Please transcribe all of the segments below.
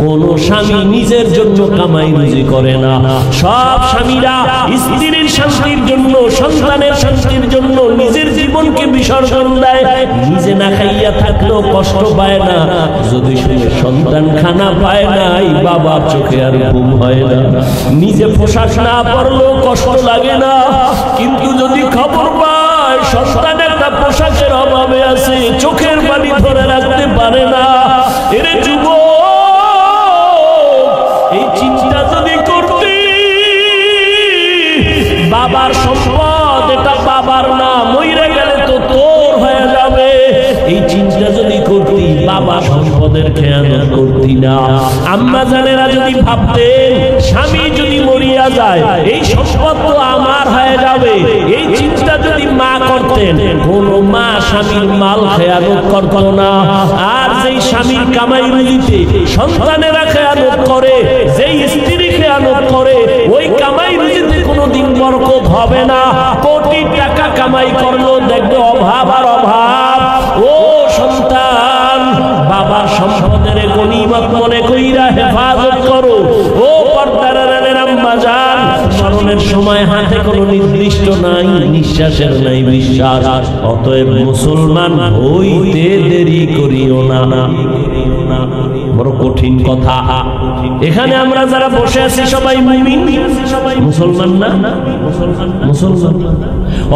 কোন স্বামী নিজের জন্য কামাই রুজি করে না। সব স্বামীরা স্ত্রীর শান্তির জন্য, সন্তানের শান্তির জন্য নিজের জীবনকে বিসর্জন দেয়। নিজে না খাইয়া থাকলেও কষ্ট পায় না, যদি শুনে সন্তান খানা পায় নাই বাবার চোখে আর ঘুম হয় না। নিজে পোশাক না পরলেও কষ্ট লাগে না, কিন্তু যদি খবর পায় সন্তান একটা পোশাকের অভাবে আছে, চোখের পানি ধরে রাখতে পারে না। এরে যুবক, এই চিন্তা যদি করতে, বাবার সম্পদ এটা বাবার না, মইরা গেলে তো তোর হয়ে যাবে, এই চিন্তা যদি করতি বাবা সম্পদের খেয়ানত করতি না। আম্মা জানেরা যদি ভাবতেন স্বামী যদি মরিয়া যায় এই সম্পদ তো আমার হয়ে যাবে, এই চিন্তা যদি মা করতেন, কোন মা স্বামীর মাল খেয়ানত করত না। আর যেই স্বামীর কামাই রুজিতে সন্তানেরা খেয়ানত করে, যেই স্ত্রী খেয়ানত করে, ওই কামাই রুজিতে কোনোদিন বরকত হবে না। কোটি টাকা কামাই করলো দেখবে অভাব আর অভাব। ও সন্তান, বাবার সম্পদের গনিমত মনে কইরা হেফাজত করো। ও পর্দার আম্মা জান, মরণের সময় হাতে কোনো নির্দিষ্ট নাই, নিঃশ্বাসের নাই বিশ্বাস। অতএব মুসলমান হইতে দেরি করিও না। বড় কঠিন কথা। এখানে আমরা যারা বসে আছি সবাই মুমিন, মুসলমান না? মুসলমান।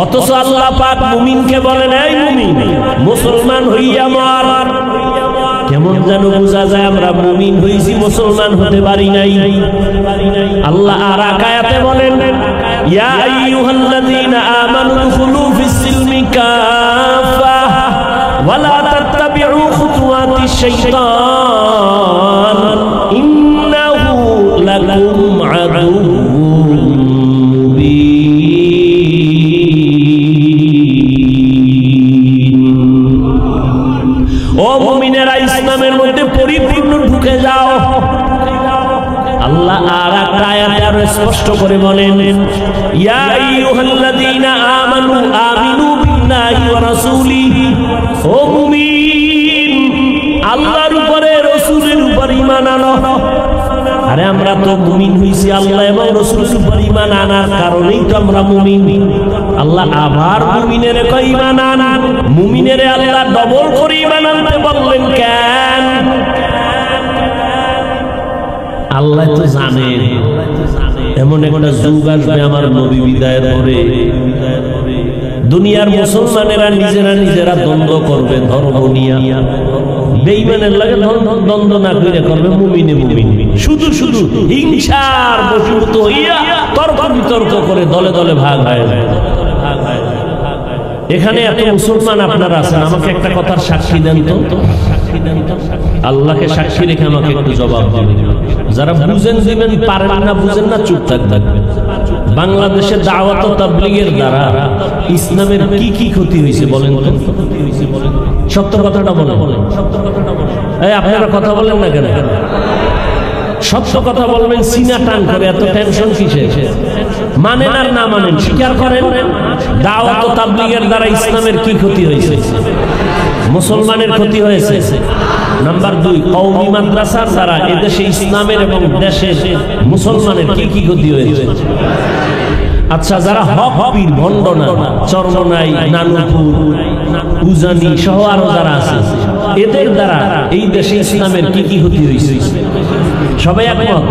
অথচ আল্লাহ পাক মুমিনকে বলেন, এই মুমিন মুসলমান হইয়া মর। কেমন যেন বোঝা যায় আমরা মুমিন হইছি, মুসলমান হতে পারি নাই। আল্লাহ আর আয়াতে বলেন, ইয়া আইয়ুহাল্লাযীনা আমানু দুখুলু ফিস-সিলমি কাফা ওয়া লা তাত্তাবিউ খুতুওয়াতিশ শাইতান ইন্নাহু লাকুম আদুউম মুবিন। ও মুমিনেরা, ইসলামের মধ্যে পরিপূর্ণ ঢুকে যাও। আল্লাহ আর একটা আয়াতে আরো স্পষ্ট করে বলেন, ইয়া আইয়ুহাল্লাযীনা আমানু আমিনু বিল্লাহি ওয়া রাসূলিহি। ও মুমিন, আল্লাহর উপরে রাসূলের উপর ঈমান আনো। আরে আমরা তো মুমিন হইছি আল্লাহ এবং রাসূলের উপর ঈমান আনার কারণেই তো আমরা মুমিন। আল্লাহ আবার মুমিনের কই ঈমান আন, মুমিনের আল্লাহ ডবল করে ঈমান আনতে বললেন কেন? আল্লাহ তো জানেন এমন একটা যুগ আসবে আমার নবী বিদায়ের পরে, দুনিয়ার মুসলমানেরা নিজেরা দ্বন্দ্ব করবে ধর্ম নিয়ে। বেঈমানের লাগে দ্বন্দ্ব না করে করবে মুমিনে মুমিন, শুধু শুধু হিংসার বশীভূত হইয়া তর্ক বিতর্ক করে দলে দলে ভাগ হয়ে যায়। এখানে এত মুসলমান আপনারা আছেন, আমাকে একটা কথার সাক্ষী দেন তো। আল্লাহকে সাক্ষী রেখে আমাকে একটু জবাব দিবেন। যারা বুঝেন দিবেন, পারেন না বুঝেন না চুপ থাকবেন। বাংলাদেশের দাওয়াত ও তাবলীগের দ্বারা ইসলামের কি কি ক্ষতি হয়েছে বলেন তো? সত্য কথাটা বলেন। এই আপনারা কথা বলেন না কেন? সত্য কথা বলবেন, সিনা টান করে এত টেনশন কিসের? মানেন আর না মানেন স্বীকার করেন। দাওয়াত ও তাবলীগের দ্বারা ইসলামের কি ক্ষতি হয়েছে? মুসলমানের ক্ষতি হয়েছে। নাম্বার 2, কওমি মাদ্রাসার দ্বারা এদেশে ইসলামের এবং দেশের মুসলমানের কি কি ক্ষতি হয়েছে? আচ্ছা, যারা হক পীর, ভণ্ডনা, চরমনাই, নানুপুর, উজানি সহ আরো যারা আছে, এদের দ্বারা এই দেশে ইসলামের কি কি ক্ষতি হয়েছে? সবাই একমত?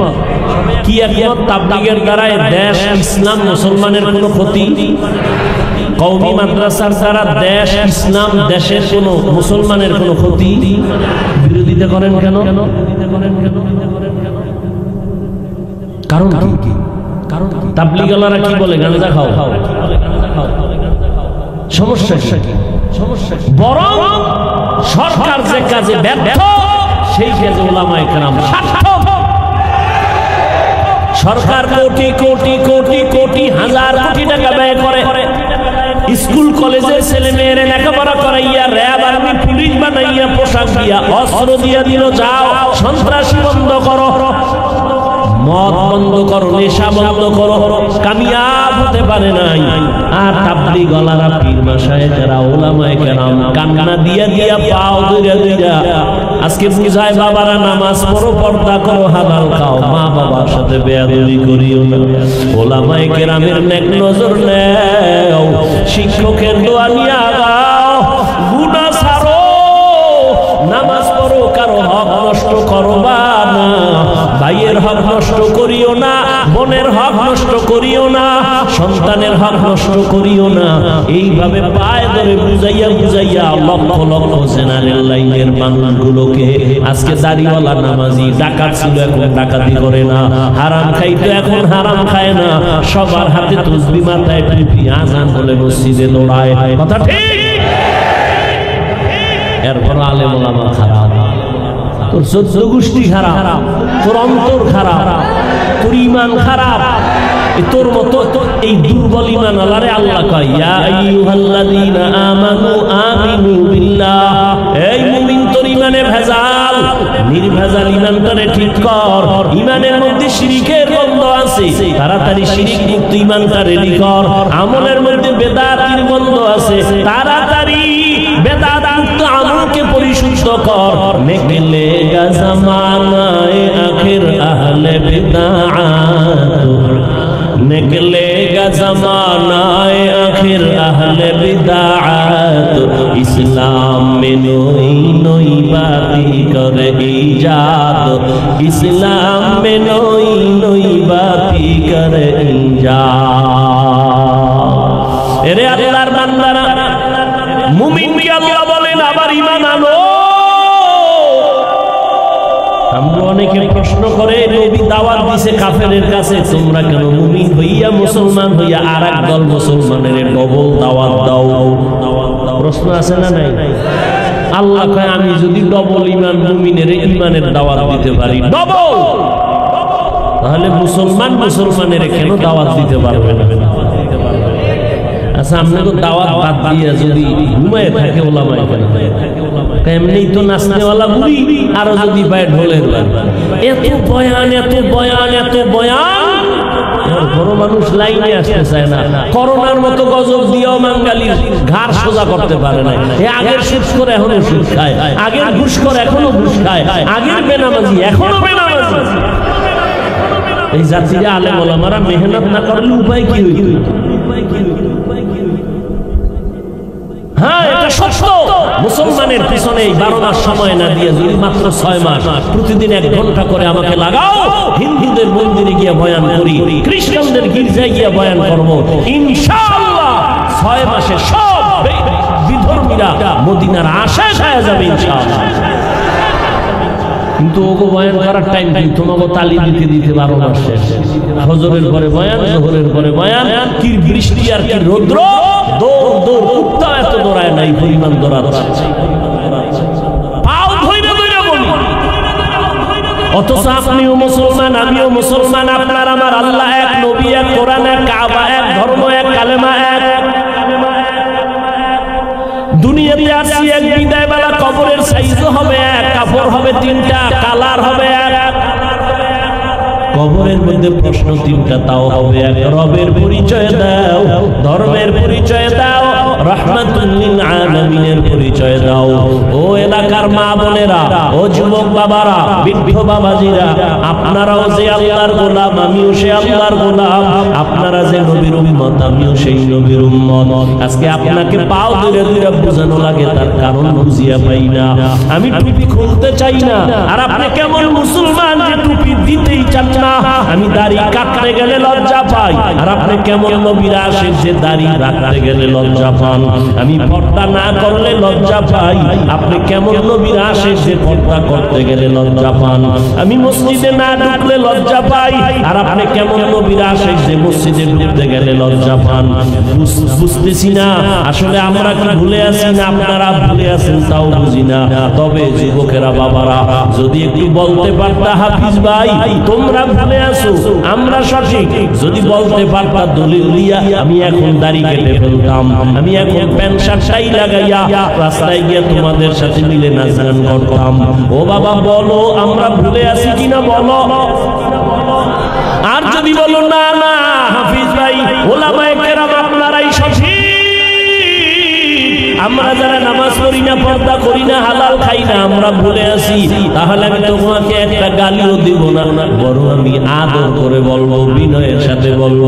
কি একমত? তাবলীগের দ্বারা দেশ, ইসলাম, মুসলমানের কোনো ক্ষতি? কওমি মাদ্রাসার দ্বারা দেশ, ইসলাম, দেশের কোনো মুসলমানের কোনো ক্ষতি? বিরোধিতা করেন কেন? কারণ কি? তাবলীগওয়ালারা কি বলে? গাঁজা খাও। সমস্যা কি? বরং সরকার যে কাজে ব্যর্থ সেই কাজে উলামায়ে কেরাম সার্থক। সরকার কোটি কোটি কোটি কোটি হাজার কোটি টাকা ব্যয় করে স্কুল কলেজের ছেলে মেয়েরা লেখাপড়া করাইয়া র্যাব, আর্মি, পুলিশ বানাইয়া, পোশাক দিয়া, অস্ত্র দিয়া দিল, যাও সন্ত্রাসী বন্ধ করো। মদ বন্ধ করো, নেশা বন্ধ করো, কামিয়াব হতে পারে নাই। আর তাবলীগ ওয়ালারা, পীর মাশায়েখরা, উলামায়ে কেরাম কান্না দিয়া দিয়া পাও দুইরা দুইরা আজকে বুঝায় বাবারা নামাজ পড়ো, পর্দা করো, হালাল খাও, মা বাবার সাথে বেয়াদবি করিও না। উলামায়ে কেরামের নেক নজর নেও, শিক্ষকের দোয়া নিয়া গাও, গুনাহ ছাড়ো, নামাজ পড়ো, কারো হক নষ্ট করবা না, ভাইয়ের হক নষ্ট করিও না, বোনের হক নষ্ট করিও না, সন্তানের হক নষ্ট করিও না। এইভাবে পায়ে ধরে বুঝাইয়া বুঝাইয়া লক্ষ লক্ষ জেনারেল লাইনের মানুষগুলোকে আজকে দাড়িওয়ালা নামাজি ডাকাত ছিল, এখন ডাকাতি করে না, হারাম খাইতো এখন হারাম খায় না, সবার হাতে তসবিহ, মাথায় টুপি, আজান বলে মসজিদে দৌড়ায়। কথা ঠিক? এরপর আলেম ওলামা খারাপ, তোর চোদ্দ গোষ্ঠী খারাপ, তোর অন্তর খারাপ, তোর ঈমান খারাপ। তোর মতো এই দুর্বল ঈমান আল্লাহরে আল্লাহ কয়, ইয়া আইয়ুহাল্লাযীনা আমানু আমিনু বিল্লাহ। এই মুমিন, তোর ঈমানে ভেজাল, নির্ভেজাল ঈমানটারে ঠিক কর। ঈমানের মধ্যে শিরকের গন্ধ আছে, তাড়াতাড়ি শিরক মুক্ত ঈমানটা রেডি কর। আমলের মধ্যে বেদাতির গন্ধ আছে, তাড়াতাড়ি বেদাত মুক্ত আমলকে পরিশুদ্ধ কর। নিকলেগা জামানায়ে আখির আহলে বিদআত, निकलेगा ज़मानाए आखिर अहले बिदाअत, इस्लाम में नई नई बातें कर इजाद, इस्लाम में नई नई बातें कर इजाद। एरे अल्लाहर बान्दारा, मुमिन के अल्लाह बोलेन आबार ईमान आनो। আমরা অনেকে প্রশ্ন করে, নবী দাওয়াত দিয়েছে কাফেরের কাছে, তোমরা কেন মুমিন হইয়া মুসলমান হইয়া আরেক দল মুসলমানের ডবল দাওয়াত দাও? প্রশ্ন আছে না নাই? আল্লাহ কয়, আমি যদি ডবল ঈমান মুমিনের ঈমানের দাওয়াত দিতে পারি ডবল, তাহলে মুসলমান মুসলমানের কেন দাওয়াত দিতে পারবে না? আচ্ছা, আপনি তো দাওয়াত বাদ দিয়ে যদি ঘুমায় থাকে ওলামায়ে কেরাম, এমনি তো নাচনেওয়ালা বুড়ি, আরো যদি পায় ঢোলের গান, এত বয়ান এত বয়ান এত বয়ান, বড় মানুষ লাইনে আসতে চায় না। করোনার মতো গজব দিয়েও বাঙালির ঘাড় সোজা করতে পারে না। আগের সুদ করে এখনো সুদ খায়, আগের ঘুষ করে এখনো ঘুষ খায়, আগের বেনামাজি এখনো বেনামাজি। এই জাতির আলেম ওলামারা মেহনত না করলে উপায় কি হইত? হ্যাঁ, এটা সত্য। মুসলমানের পিছনে 12 মাস সময় না দিয়ে যদি মাত্র 6 মাস প্রতিদিন 1 ঘন্টা করে আমাকে লাগাও, হিন্দুদের মন্দিরে গিয়ে বয়ান করি, খ্রিস্টানদের গির্জায় গিয়ে বয়ান করব, ইনশাআল্লাহ 6 মাসে সব বিধর্মীরা মদিনার আশায় হয়ে যাবে ইনশাআল্লাহ। কিন্তু ওগো বয়ান করার টাইম কি? তোমাকে তালি দিতে দিতে 12 মাস শেষ। ফজরের পরে বয়ান, যোহরের পরে বয়ান, কি বৃষ্টি আর কি রৌদ্র, দৌড় দৌড়, কুত্তা এত দৌড়ায় নাই পরিমাণ দৌড়াচ্ছে, পাও ধইরা ধইরা বলি। অথচ আপনিও মুসলমান, আমিও মুসলমান, আপনার আমার আল্লাহ এক, নবী এক, কোরআন এক, কাবা এক, ধর্ম এক, কালেমা এক। দুনিয়াতে আসছি এক, বিদায় বেলা কবরের সাইজও হবে এক, কাপড় হবে 3টা, কালার হবে এক, কবরের মধ্যে প্রশ্ন 3টা, তাও হবে এক। রবের পরিচয় দাও, ধর্মের পরিচয় দাও, রাহমাতুল লিল আলামিনের পরিচয় দাও। ও এলাকার মা বোনেরা, ও যুবক বাবারা, বৃদ্ধ বাবাজিরা, আপনারাও যে আল্লাহর গোলাম, আমিও সে আল্লাহর গোলাম। আপনারা যে নবীর উম্মত, আমিও সেই নবীর উম্মত। আজকে আপনাকে পাও ধরে ধরে বোঝানো লাগে, তার কারণ বুঝিয়া পাই না। আমি টুপি খুলতে চাই না, আর আপনি কেমন মুসলমান যে টুপি দিতেই চান না? আমি দাড়ি কাটতে গেলে লজ্জা পাই, আর আপনি কেমন নবীর আশিক যে দাড়ি রাখতে গেলে লজ্জা পান? আমি পর্দা না করলে লজ্জা পাই, আপনি কেমন নবীর আশিক যে পর্দা করতে গেলে লজ্জা পান? আমি মসজিদে না ঢুকলে লজ্জা পাই, আর আপনি কেমন নবীর আশিক যে মসজিদে ঢুকতে গেলে লজ্জা পান? বুঝতেছি না আসলে আমরা কি ভুলে আছি না আপনারা ভুলে আছেন তাও বুঝি না। তবে যুবকেরা, বাবারা, যদি একটু বলতে পারতা, হাফিজ ভাই তোমরা ভুলে আছো, আমরা সঠিক, যদি বলতে পারতা দলিল দিয়া, আমি এখন দাড়ি কেটে ফেলতাম, আমি এখন প্যান্ট শার্ট টাই লাগাইয়া রাস্তায় গিয়ে তোমাদের সাথে মিলে নাচ গান করতাম। ও বাবা বলো, আমরা ভুলে আছি কিনা বলো। আর যদি বলো না না হাফিজ ভাই ওলামায়ে কেরাম আপনারাই সঠিক, আমরা যারা নামাজ পড়ি না, পর্দা করি না, হালাল খাই না, আমরা ভুলে আসি, তাহলে আমি তোমাকে একটা গালিও দিব না, বরং আমি আদর করে বলবো, বিনয়ের সাথে বলবো,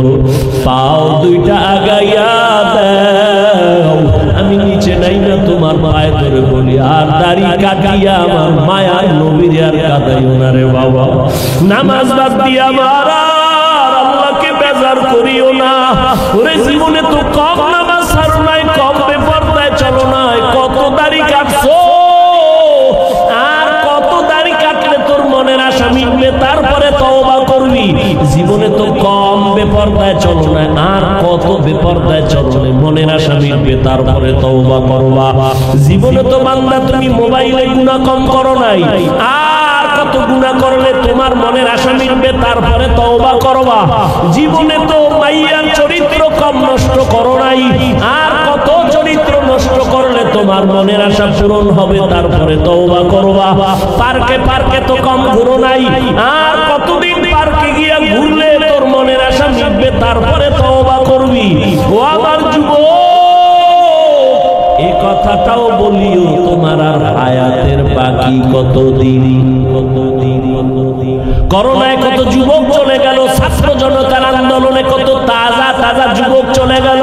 পাও দুইটা আগাইয়া দাও, আমি নিচে নাই না তোমার পায়ে ধরে বলি, আর দাড়ি কাটিয়া আমার মায়ার নবীর আর কাদাইও না রে বাবা, নামাজ বাদ দিয়া আমার আল্লাহকে বেজার করিও না। ওরে জীবনে তো কম নামাজ ছাড়ো নাই, কম বেপরদায় চলো নাই, কত দাড়ি কাটছো, আর কত দাড়ি কাটলে তোর মনের আশা মিটবে, তারপরে তওবা করবি। জীবনে তো কম বেপরদায় চলো না, আর কত বেপরদায় চলো না, মনের আশা মিটবে, তারপরে তওবা করবা। জীবনে তো বান্দা তুমি মোবাইলে গুনাহ কম করো নাই, আর কত গুনাহ করলে তোমার মনের আশা মিটবে, তারপরে তওবা করবা। জীবনে তো মাইয়ার চরিত্র কম নষ্ট করো নাই, আর কত চরিত্র নষ্ট করলে তোমার মনের আশা পূরণ হবে, তারপরে তওবা করবা। পার্কে পার্কে তো কম ঘুরো নাই, আর কতদিন পার্কে গিয়া ঘুরলে তোর মনের আশা মিটবে, তারপরে তওবা করবি। ও আমার যুবক, এই কথাটাও বলিও, তোমার আর হায়াতের বাকি কতদিন। করোনায় কত যুবক চলে গেল, ছাত্র জনতার আন্দোলনে কত তাজা তাজা যুবক চলে গেল।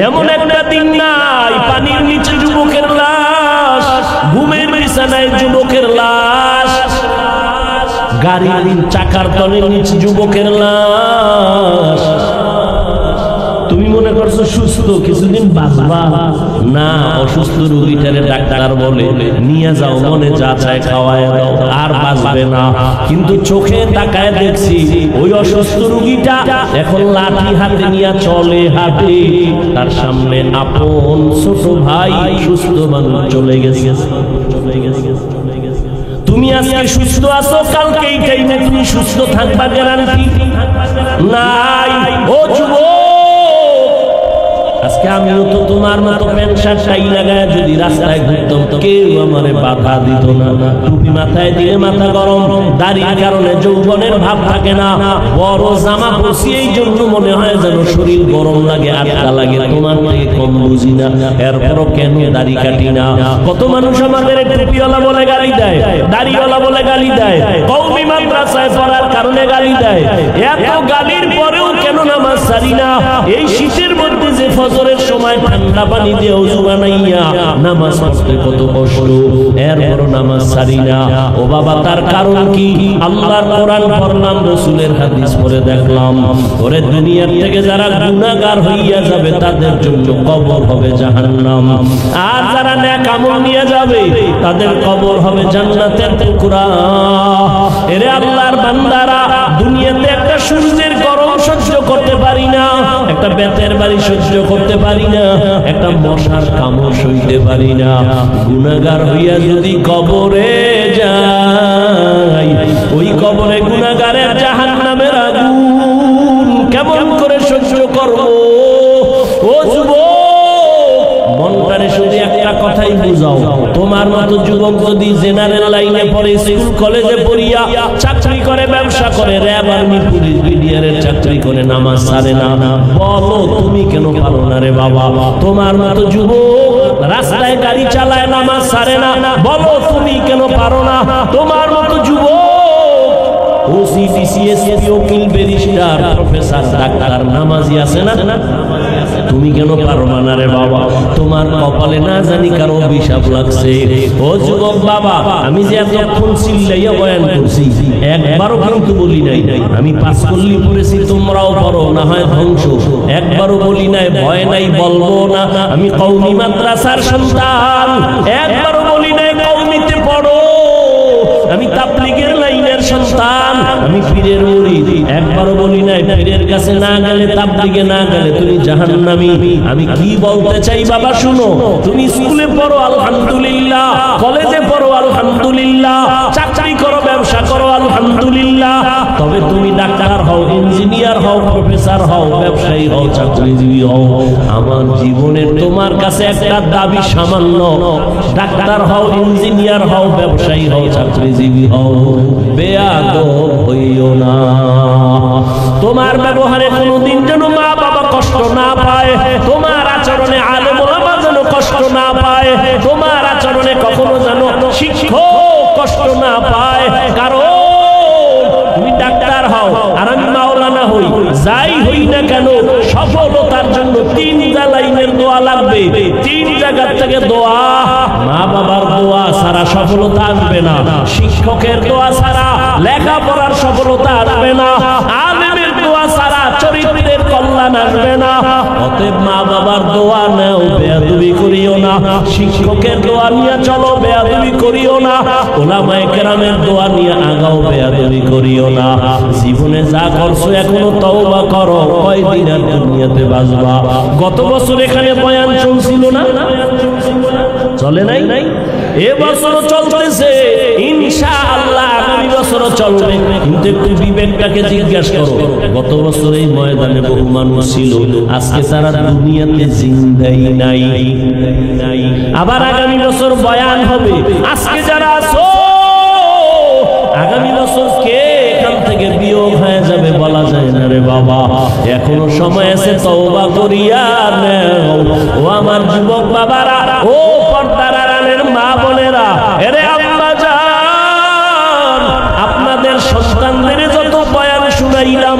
এমন একটা দিন নাই পানির নিচে যুবকের লাশ, ঘুমের বিছানায় যুবকের লাশ, গাড়ির চাকার তলের নিচে যুবকের লাশ। তুমি মনে করছো সুস্থ, কিছুদিন বাঁচবা না, অসুস্থ রোগীটারে ডাক্তার বলে নিয়ে যাও, মনে যা চায় খাওয়ায় দাও, আর বাঁচবে না। কিন্তু চোখে তাকায় দেখছি ওই অসুস্থ রোগীটা এখন লাঠি হাতে নিয়ে চলে, হাঁটে, তার সামনে আপন ছোট ভাই সুস্থ মানুষ চলে গেছে। তুমি আজকে সুস্থ আছো, কালকে এই টাইমে তুমি সুস্থ থাকবা গ্যারান্টি নাই। ও যুবক, আজকে আমিও তো তোমার মতো প্যান্ট শার্ট টাই লাগায় যদি রাস্তায় ঘুরতাম, কেউ আমারে বাধা দিত না। টুপি মাথায় দিলে মাথা গরম, দাড়ির কারণে যৌবনের ভাব থাকে না, বড় জামা পরছি এই জন্য মনে হয় যেন শরীর গরম লাগে, আটকা লাগে। তোমার থেকে কম বুঝি না, এরপরও কেন দাড়ি কাটি না। কত মানুষ আমাদের টুপিওয়ালা বলে গালি দেয়, দাড়িওয়ালা বলে গালি দেয়, কওমি মাদ্রাসায় পড়ার কারণে গালি দেয়। এত গালির পরেও কেন নামাজ ছাড়ি না? এই শীতের মধ্যে যে ফজরের সময় ঠান্ডা পানি দিয়ে ওযু বানাইয়া নামাজ পড়তে কত কষ্ট, এরপরও নামাজ ছাড়ি না। ও বাবা, তার কারণ কি? আল্লাহর কোরআন পড়লাম, রাসূলের হাদিস পড়ে দেখলাম, ওরে দুনিয়ার থেকে যারা গুনাহগার হইয়া যাবে তাদের জন্য কবর হবে জাহান্নাম, আর যারা নেক আমল নিয়ে যাবে তাদের কবর হবে জান্নাতের টুকরা। এরে আল্লাহর বান্দারা, দুনিয়াতে একটা সূর্যের গরম সহ্য করতে পারি না, একটা বেতের বাড়ি সহ্য করতে পারি না, একটা মশার কামড় সইতে পারি না। গুনাহগার হইয়া যদি কবরে যাই, ওই কবরে গুনাহগারের জাহান্নামের আগুন কেমন করে সহ্য করব? ও যুবক, মনটারে শুধু একটা কথাই বুঝাও, তোমার মতো যুবক যদি জেনারেল লাইনে পড়ে, স্কুল কলেজে পড়িয়া চাকরি করে, ব্যবসা করে, র‍্যাব, আর্মি, পুলিশ, বিডিআরের চাকরি করে, নামাজ ছাড়ে না, বলো তুমি কেন পারো না রে বাবা? তোমার মতো যুবক রাস্তায় গাড়ি চালায়, নামাজ ছাড়ে না, বলো তুমি কেন পারো না? তোমার মতো যুবক ওসি, ডিসি, উকিল, ব্যারিস্টার, প্রফেসর, ডাক্তার, নামাজি আছে না, তুমি কেন পারবা না রে বাবা? তোমার কপালে না জানি কারো অভিশাপ লাগছে। ও যুবক বাবা, আমি যে এতক্ষণ চিল্লাইয়া বয়ান করছি, একবারও কিন্তু বলি নাই আমি পাস করলি পড়েছি, তোমরাও পড়ো, না হয় ধ্বংস। একবারও বলি নাই ভয় নাই, বলবো না আমি কওমি মাদ্রাসার সন্তান। একবারও বলি নাই কওমিতে পড়ো, আমি তাবলীগের লাইনের সন্তান, আমি পীরের মুরিদ। একবারও বলি নাই পীরের কাছে না গেলে, তাবলীগে না গেলে তুমি জাহান্নামী। আমি কি বলতে চাই বাবা, শুনো। তুমি স্কুলে পড়ো আলহামদুলিল্লাহ, কলেজে পড়ো আলহামদুলিল্লাহ, চাকরি করো, ব্যবসা করো আলহামদুলিল্লাহ, তবে তুমি ডাক্তার হও, ইঞ্জিনিয়ার হও, প্রফেসর হও, ব্যবসায়ী হও, চাকরিজীবী হও, আমার জীবনের তোমার কাছে একটা দাবি সামান্য, ডাক্তার হও, ইঞ্জিনিয়ার হও, ব্যবসায়ী হও, চাকরিজীবী হও, বেয়াদব হইও না। তোমার ব্যবহারে কোনোদিন যেন মা বাবা কষ্ট না পায়, তোমার আচরণে আলেম ওলামা যেন কষ্ট না পায়, তোমার আচরণে কখনো যেন শিক্ষক কষ্ট না পায়। কারণ তুমি ডাক্তার হও আর আমি মাওলানা হই, যাই হই না কেন সফলতার জন্য 3 লাইনের দোয়া লাগবে। 3 জায়গা থেকে দোয়া, মা বাবার দোয়া ছাড়া সফলতা আসবে না, শিক্ষকের দোয়া ছাড়া লেখাপড়ার সফলতা আসবে না, আলেমের দোয়া ছাড়া চরিত্রের কল্যাণ আসবে না। অতএব মা বাবার দোয়া নাও, বেয়াদবি করিও না, শিক্ষকের দোয়া নিয়ে চলো, বেয়াদবি করিও না, ওলামায়ে কেরামের দোয়া নিয়ে আগাও, বেয়াদবি করিও না। জীবনে যা করছো এখনো তওবা করো, কয়দিন আর দুনিয়াতে বাঁচবা। গত বছর এখানে বয়ান চলছিল না, চলে নাই? এবছরও চলতেছে, ইনশাআল্লাহ আগামী বছরও চলবে। কিন্তু একটু বিবেকটাকে জিজ্ঞাসা করো, গত বছর এই ময়দানে বহু মানুষ ছিল, আজকে তারা দুনিয়াতে জিন্দাই নাই। আবার আগামী বছর বয়ান হবে, আজকে যারা আছো আগামী বছর কে এখান থেকে বিয়োগ হয়ে যাবে বলা যায় না রে বাবা। এখনো সময় আছে, তওবা করিয়া নাও। ও আমার যুবক বাবারা, ও পর্দার আড়ালের মা বোনেরা, এরে আম্মা জান, আপনাদের সন্তানদের যত বয়ান শুনাইলাম,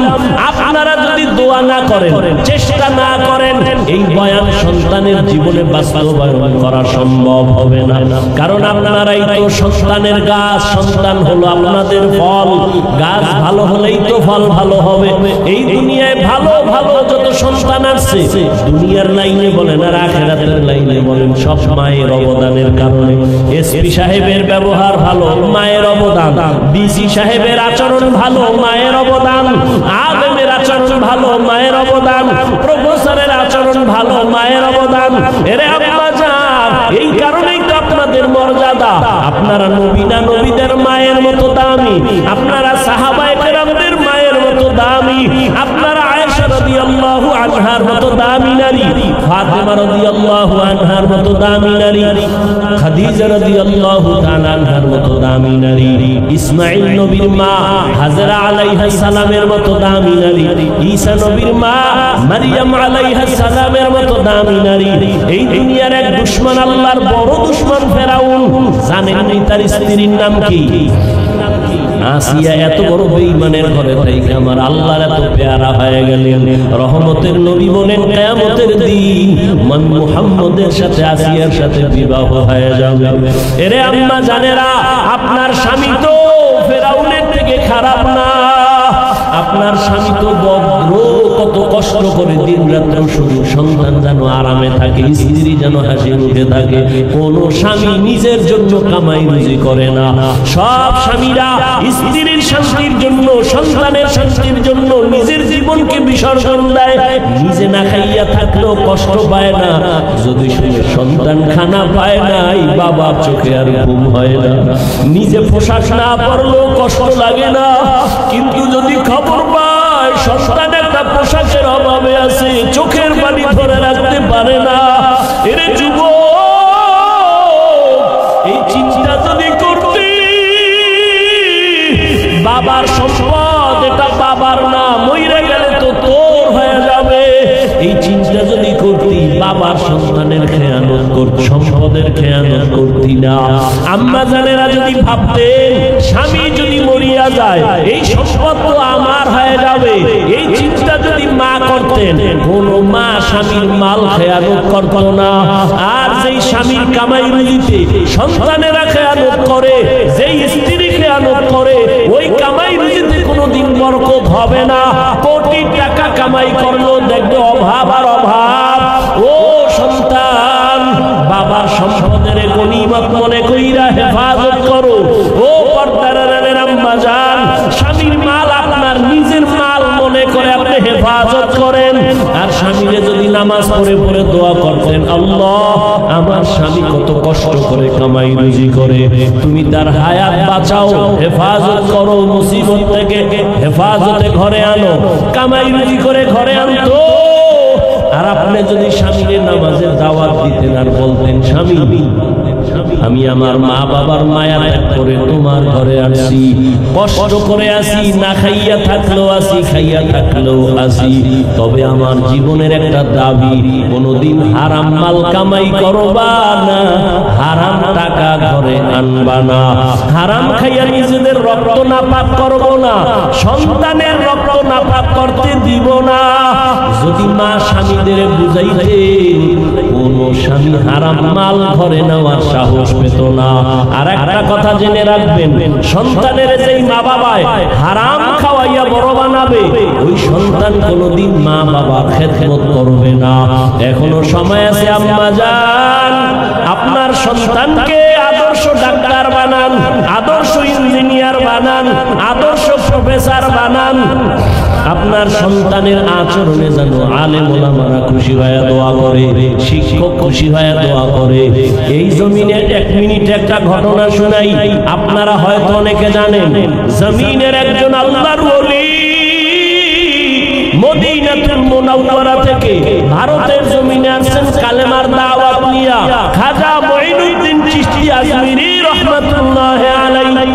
আপনারা যদি দোয়া না করেন, চেষ্টা না করেন, এই বয়ান সন্তানের জীবনে বাস্তবায়ন করা সম্ভব হবে না। কারণ আপনারাই তো সন্তানের গাছ, সন্তান হলো আপনাদের ফল। গাছ ভালো হলেই তো ফল ভালো হবে। এই দুনিয়ায় ভালো ভালো যত সন্তান আসছে, দুনিয়ার লাইনে বলেন আর আখিরাতের লাইনে বলেন, সব মায়ের অবদানের কারণে। এসপি সাহেবের ব্যবহার ভালো, মায়ের অবদান। ডিসি সাহেবের আচরণ ভালো, মায়ের অবদান। আলেমের আচরণ ভালো, মায়ের অবদান। প্রফেসরের আচরণ ভালো, মায়ের অবদান। এরে আম্মা জান, এই কারণেই তো আপনাদের মর্যাদা। আপনারা নবী না নবীদের মায়ের মতো দামি, আপনারা সাহাবায়ে কেরামদের মায়ের মতো দামি, আপনারা আয়েশা রাদিয়াল্লাহু আনহার মতো দামি নারী, ফাতেমা রাদিয়াল্লাহু আনহার মতো দামি নারী, খাদিজা রাদিয়াল্লাহু তাআলা আনহার মতো দামি নারী, ইসমাঈল নবীর মা হাজরা আলাইহা সালামের মতো দামি নারী, ঈসা নবীর মা মারইয়াম আলাইহা সালামের মতো দামি নারী। এই দুনিয়ার এক দুশমন, আল্লাহর বড় দুশমন ফেরাউন, জানেন নি তার স্ত্রীর নাম কি? আসিয়া। এত বড় বেঈমানের ঘরে থেকে আমার আল্লাহর এত পেয়ারা হয়ে গেলেন। রহমতের নবী বলেন, কিয়ামতের দিন মুহাম্মদের সাথে আসিয়ার সাথে বিবাহ হয়ে যাবে। এরে আম্মা জানেরা, আপনার স্বামী তো ফেরাউনের থেকে খারাপ না। আপনার স্বামী তো বড় কত কষ্ট করে দিন রাত্র শুধু সন্তান যেন আরামে থাকে, স্ত্রী যেন হাসি মুখে থাকে। কোন স্বামী নিজের জন্য কামাই রুজি করে না। সব স্বামীরা স্ত্রীর শান্তির জন্য, সন্তানের শান্তির জন্য নিজের জীবনকে বিসর্জন দেয়। নিজে না খাইয়া থাকলেও কষ্ট পায় না, যদি শুনে সন্তান খানা পায় না, এই বাবার চোখে আর ঘুম হয় না। নিজে পোশাক না পরলেও কষ্ট লাগে না, কিন্তু যদি খবর পায় সন্তান একটা পোশাকের অভাবে আছে, চোখের পানি ধরে রাখতে পারে না। এরে যুবক, এই চিন্তা যদি করতে, বাবার সম্পদ এটা বাবার না, মইরা গেলে তো তোর হয়ে যাবে, এই চিন্তা যদি করতি, বাবার সন্তানের খেয়ানত করত, সম্পদের খেয়ানত করতি না। আম্মা জানেরা যদি ভাবতেন স্বামী যদি মরিয়া যায় এই সম্পদ তো আমার হয়ে যাবে, এই চিন্তা যদি মা করতেন, কোন মা স্বামীর মাল খেয়ানত করত না। আর যেই স্বামীর কামাই রুজিতে সন্তানেরা খেয়ানত করে, যেই স্ত্রী খেয়ানত করে, ওই কামাই রুজিতে কোনোদিন বরকত হবে না। কোটি টাকা কামাই করলো, দেখবে অভাব আর অভাব। ও সন্তান, বাবার সম্পদের গনিমত মনে কইরা হেফাজত করো। ও পর্দার আড়ালের আম্মা জান, স্বামীর মাল আপনার নিজের মাল মনে করে আপনি হেফাজত করেন। আর স্বামীরে যদি নামাজ পড়ে পড়ে দোয়া করতেন, আল্লাহ আমার স্বামী কত কষ্ট করে কামাই রুজি করে, তুমি তার হায়াত বাঁচাও, হেফাজত করো, মুসিবত থেকে হেফাজতে ঘরে আনো, কামাই রুজি করে ঘরে আনতো। আর আপনি যদি স্বামীকে নামাজের দাওয়াত দিতেন আর বলতেন, স্বামী আমি আমার মা বাবার মায়া ত্যাগ করে তোমার ঘরে আসি, কষ্ট করে আসি, না খাইয়া থাকলেও আসি, খাইয়া থাকলেও আসি, তবে আমার জীবনের একটা দাবি, কোনোদিন হারাম মাল কামাই করবা না, হারাম টাকা ঘরে আনবা না, হারাম খাইয়া নিজেদের রক্ত নাপাক করবো না, সন্তানের রক্ত নাপাক করতে দিব না। যদি মা স্বামীদের বুঝাইতে, কোন স্বামী হারাম মাল ঘরে নেওয়ার সাহস পেত না। আর একটা কথা জেনে রাখবেন, সন্তানের যেই মা বাবায় হারাম খাওয়াইয়া বড় বানাবে, ওই সন্তান কোনোদিন মা বাবার খেদমত করবে না। এখনো সময় আছে আম্মা জান, আপনার সন্তানকে আদর্শ ডাক্তার বানান, আদর্শ ইঞ্জিনিয়ার বানান, আদর্শ প্রফেসর বানান। আপনার সন্তানের আচরণে যেন আলেম ওলামারা খুশি হয়ে দোয়া করে, শিক্ষক খুশি হয়ে দোয়া করে। এই জমিনে এক মিনিট একটা ঘটনা শোনাই, আপনারা হয়তো অনেকে জানেন, জমিনের একজন আল্লাহর ওলি মদিনাতুল মুনাওয়ারা থেকে ভারতের জমিনে আসেন কালেমার দাওয়াত নিয়া, খাজা মঈনুদ্দিন চিশতি আজমিরি রাহমাতুল্লাহি আলাইহি।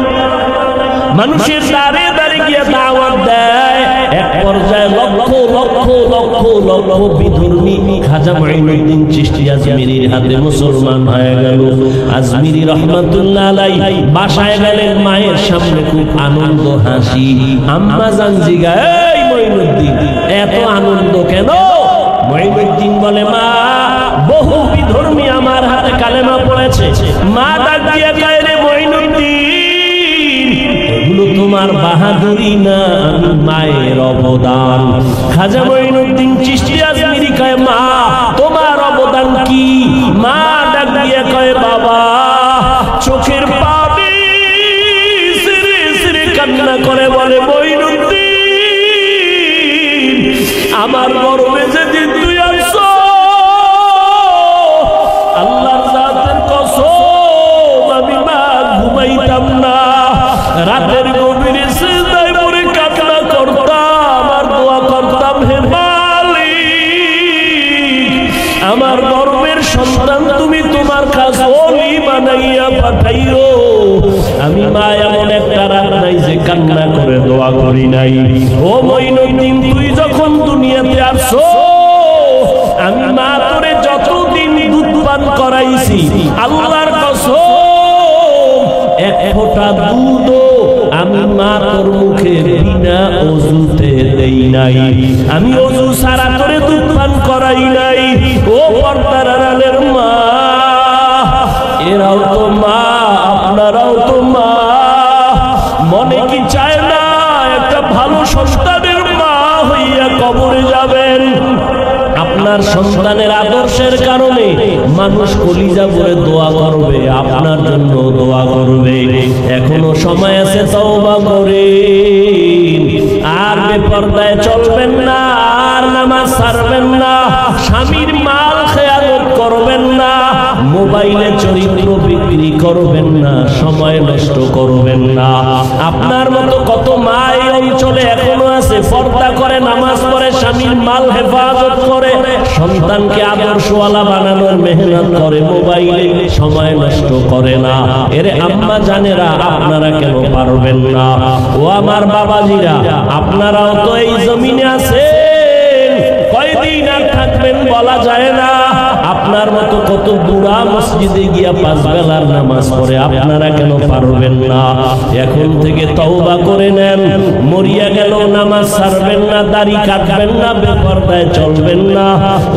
মানুষের দাঁড়ে দাঁড়িয়ে গিয়ে দাওয়াত দেয়। এক পর্যায়ে লক্ষ লক্ষ লক্ষ লক্ষ বিধর্মী খাজা মঈনুদ্দিন চিশতি আজমিরির হাতে মুসলমান হয়ে গেল। আজমিরি রাহমাতুল্লাহ আলাইহি বাসায় গেলেন, মায়ের সামনে খুব আনন্দ হাসি। আম্মা জান জিগায়, এই মঈনুদ্দিন এত আনন্দ কেন? মঈনুদ্দিন বলে, মা বহু বিধর্মী আমার হাতে কালেমা পড়েছে। মা ডাক দিয়ে কয়, রে মঈনুদ্দিন, এগুলো তোমার বাহাদুরি না, আমি মায়ের অবদান। খাজা মঈনুদ্দিন চিশতি আজমিরি কয়, মা তোমার অবদান কি? মা ডাক দিয়ে কয়, বাবা চোখের পানি সিরে সিরে কান্না করে বলে, মঈনুদ্দিন আমার গর্বে যেদিন তুই আসছো, আল্লাহর জাতের কসম আমি মা ঘুমাইতাম না, রাতের গভীরে সিজদায় পড়ে কান্না করতাম আর দোয়া করতাম, হে মালিক আমার গর্বের সন্তান তুমি তোমার কাছে ওলি বানাইয়া পাঠাইও। আমি মা এমন একটা রাত নাই যে কান্না করে দোয়া করি নাই। ও মঈনুদ্দিন, তুই যখন দুনিয়াতে আসছো, আমি মা তোরে যতদিন দুধ পান করাইছি, আল্লাহর কসম এক ফোঁটা দুধও আমি মা তোর মুখে বিনা ওযুতে দেই নাই, আমি ওযু ছাড়া তোরে দুধ পান করাই নাই। ও পর্দার আড়ালের মা, এরাও তো মা, আপনারাও তো মা। মনে কি চায় না একটা ভালো সন্তানের মা হইয়া কবরে যাবেন? আপনার সন্তানের আদর্শের কারণে মানুষ কলিজা ভরে দোয়া করবে, আপনার জন্য দোয়া করবে। এখনো সময় আছে, তওবা করেন। আর বেপরদায় চলবেন না, আর নামাজ ছাড়বেন না, স্বামীর মাল খেয়ানত করবেন না, মোবাইলে চরিত্র বিক্রি করবেন না, সময় নষ্ট করবেন না। আপনার মতো কত মা এই অঞ্চলে এখনো আছে, পর্দা করে, নামাজ পড়ে, স্বামীর মাল হেফাজত করে, সন্তানকে আদর্শওয়ালা বানানোর মেহনত করে, মোবাইলে সময় নষ্ট করে না। এরে আম্মা জানেরা, আপনারা কেন পারবেন না? ও আমার বাবাজিরা, আপনারাও তো এই জমিনে আছেন, কয়দিন আর থাকবেন বলা যায় না। আপনার মতো কত বুড়া মসজিদে গিয়া 5 বেলার নামাজ পড়ে, আপনারা কেন পারবেন না? এখন থেকে তওবা করে নেন। মরিয়া গেল নামাজ ছাড়বেন না, দাড়ি কাটবেন না, বেপরদায় চলবেন না।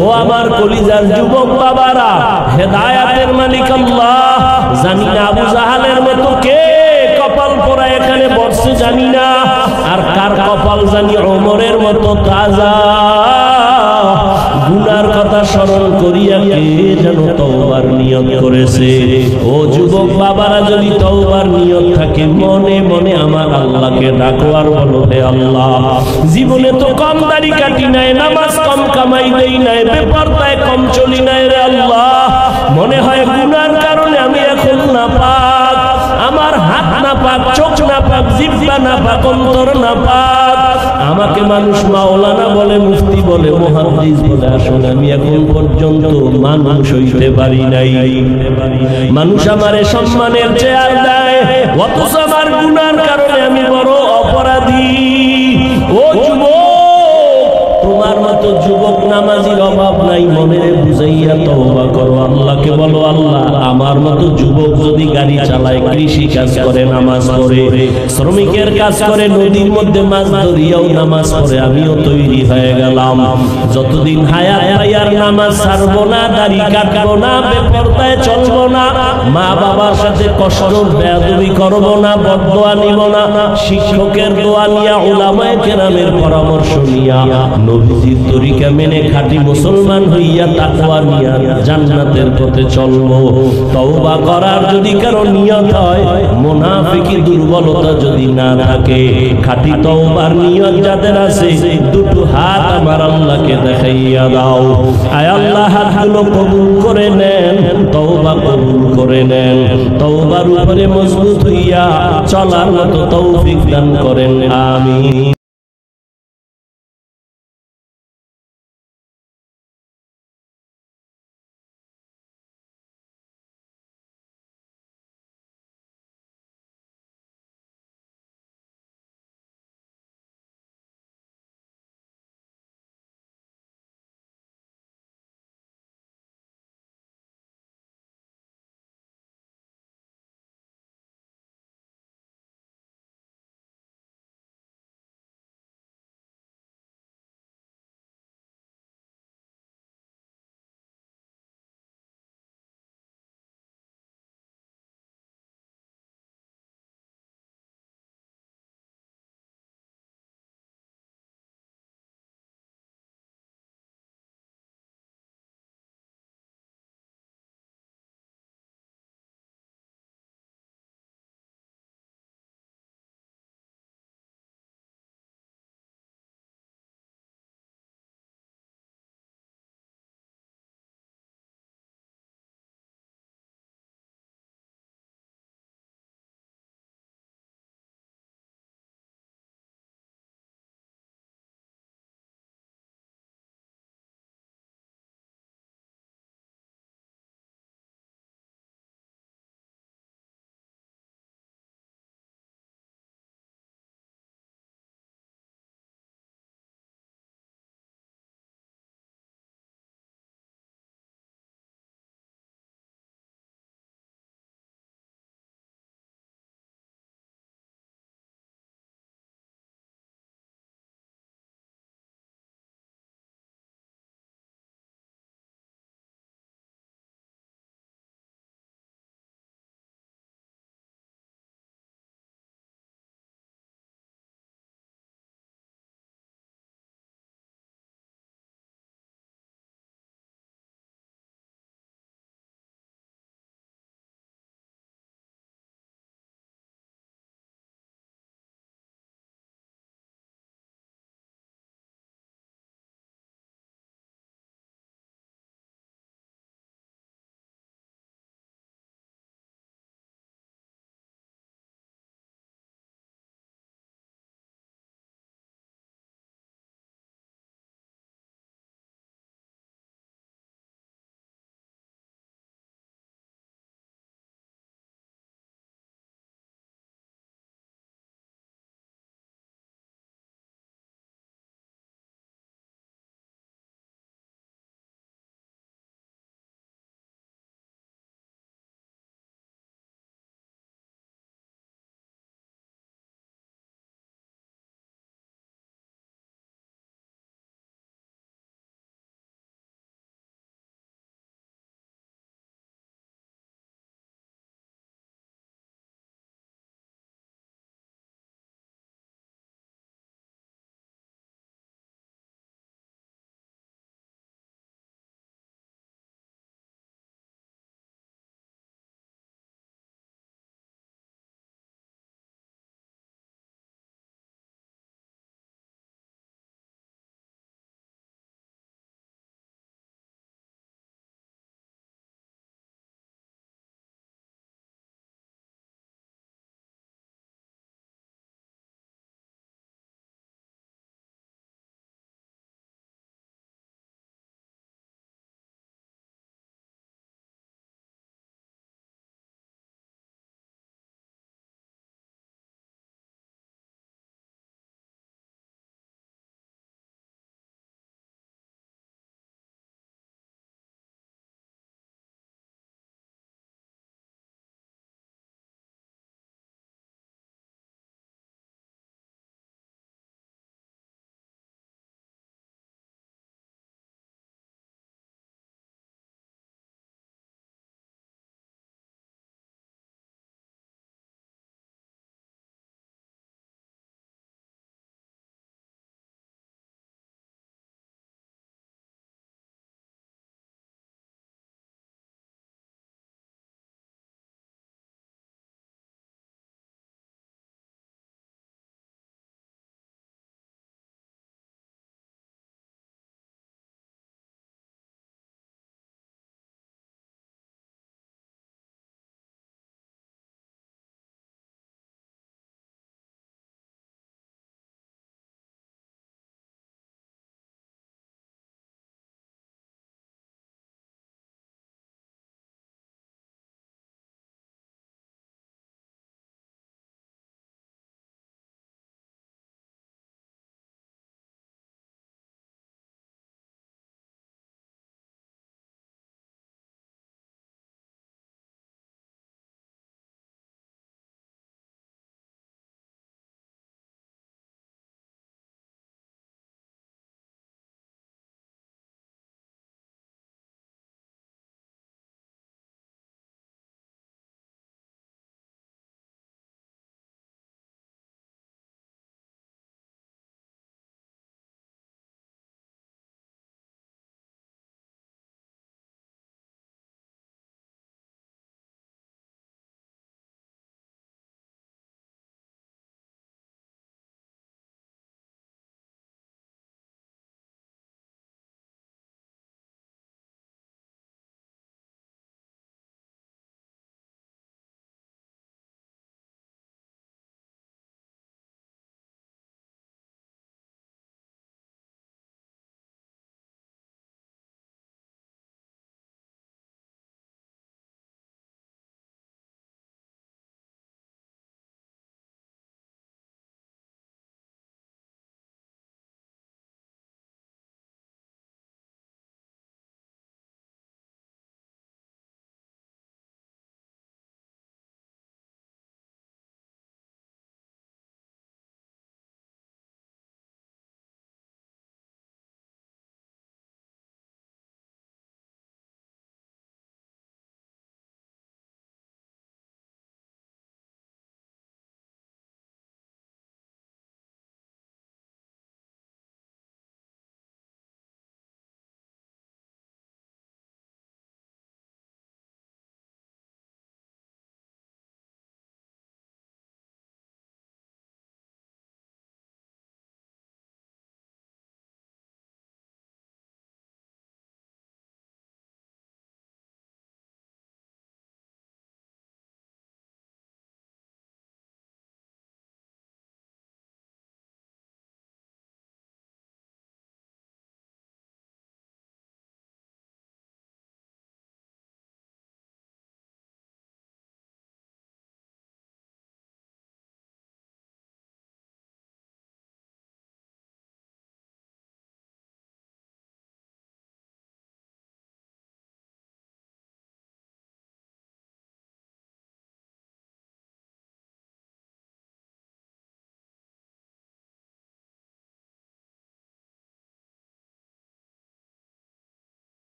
ও আমার কলিজার যুবক বাবারা, হেদায়েতের মালিক আল্লাহ। জানি না আবু জাহালের মতো কে কপাল পোড়া এখানে বসে জানি না, আর কার কপাল জানি ওমরের মতো তাজা। গুনার কথা স্মরণ করিয়া কে যেন তওবার নিয়ত করেছে। ও যুবক বাবারা, যদি তওবার নিয়ত থাকে, মনে মনে আমার আল্লাহকে ডাকো আর বলো, হে আল্লাহ, জীবনে তো কম দাড়ি কাটি নাই, নামাজ কম কামাই দেই নাই, বেপরদায় কম চলি নাই, রে আল্লাহ মনে হয় গুনার কারণে আমি এখন নাপাক, আমার হাত নাপাক, চোখ নাপাক, জিহ্বা নাপাক, অন্তর নাপাক। আমাকে মানুষ মাওলানা বলে, মুফতি বলে, মুহাদ্দিস বলে, আসলে আমি এখন পর্যন্ত মানুষ হইতে পারি নাই। মানুষ আমারে সম্মানের চেয়ার দেয়, অথচ আমার গুনার কারণে আমি বড় অপরাধী। ও যুবক, তোমার মতো যুবক নামাজির অভাব নাই, মনে বুঝাইয়া তওবা করো, আল্লাহকে বলো, আল্লাহ আমার মতো যুবক যদি গাড়ি চালায়, কৃষি কাজ করে, নামাজ পড়ে, শ্রমিকের কাজ করে, নদীর মধ্যে মাছ ধরিয়াও নামাজ পড়ে, আমিও তৈরি হয়ে গেলাম। যতদিন হায়াত পাই আর নামাজ ছাড়বো না, দাড়ি কাটবো না, বেপরদায় চলবো না, মা বাবার সাথে কষ্ট বেয়াদবি করবো না, বদদোয়া নিব না, শিক্ষকের দোয়া নিয়া, উলামায়ে কেরামের পরামর্শ নিয়া, নবীজির তরিকা মেনে খাঁটি মুসলমান হইয়া তাকওয়া নিয়া জান্নাতের পথে চলবো। তওবা করার যদি কারো নিয়ত হয়, মুনাফিকি দুর্বলতা যদি না থাকে, খাঁটি তওবার নিয়ত যাদের আছে, দুটো হাত আমার আল্লাহকে দেখাইয়া দাও। আয় আল্লাহ, হাতগুলো কবুল করে নেন, তওবা কবুল করে নেন, তওবার উপরে মজবুত হইয়া চলার মতো তৌফিক দান করেন, আমিন।